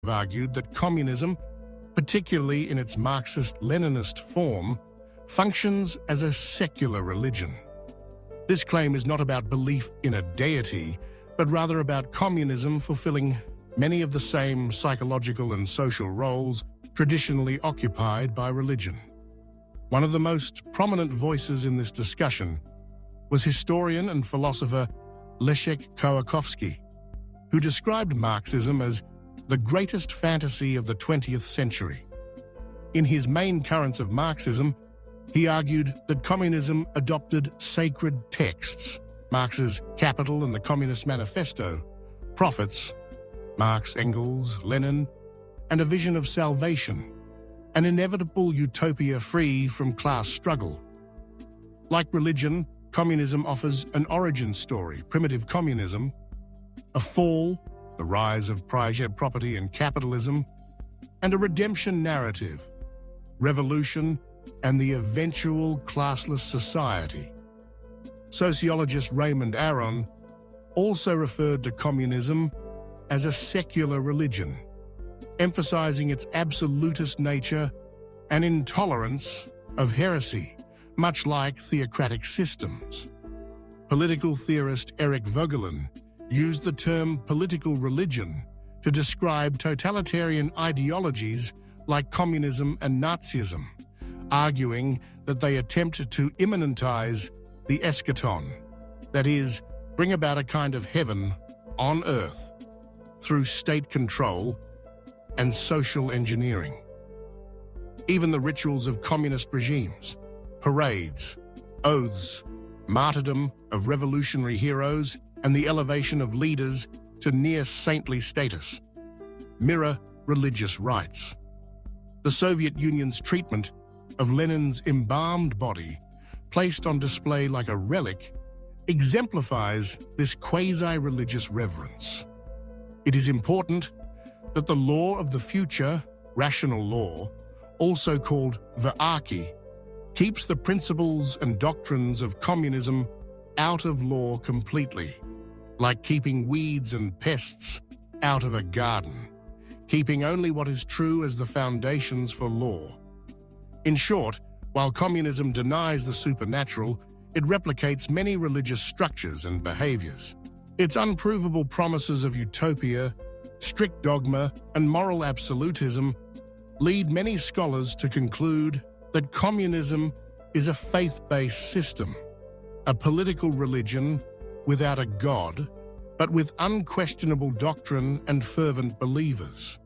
argued that communism, particularly in its Marxist-Leninist form, functions as a secular religion. This claim is not about belief in a deity, but rather about communism fulfilling many of the same psychological and social roles traditionally occupied by religion. One of the most prominent voices in this discussion was historian and philosopher Leszek Kołakowski, who described Marxism as the greatest fantasy of the 20th century. In his Main Currents of Marxism, he argued that communism adopted sacred texts, Marx's Capital and the Communist Manifesto, prophets, Marx, Engels, Lenin, and a vision of salvation, an inevitable utopia free from class struggle. Like religion, communism offers an origin story, primitive communism, a fall, the rise of private property and capitalism, and a redemption narrative, revolution, and the eventual classless society. Sociologist Raymond Aron also referred to communism as a secular religion, emphasizing its absolutist nature and intolerance of heresy, much like theocratic systems. Political theorist Eric Voegelin used the term political religion to describe totalitarian ideologies like communism and Nazism, arguing that they attempt to immanentize the eschaton, that is, bring about a kind of heaven on earth through state control and social engineering. Even the rituals of communist regimes, parades, oaths, martyrdom of revolutionary heroes, and the elevation of leaders to near-saintly status mirror religious rites. The Soviet Union's treatment of Lenin's embalmed body, placed on display like a relic, exemplifies this quasi-religious reverence. It is important that the law of the future, rational law, also called Verarchy, keeps the principles and doctrines of communism out of law completely, like keeping weeds and pests out of a garden, keeping only what is true as the foundations for law. In short, while communism denies the supernatural, it replicates many religious structures and behaviors. Its unprovable promises of utopia, strict dogma, and moral absolutism lead many scholars to conclude that communism is a faith-based system, a political religion without a god, but with unquestionable doctrine and fervent believers.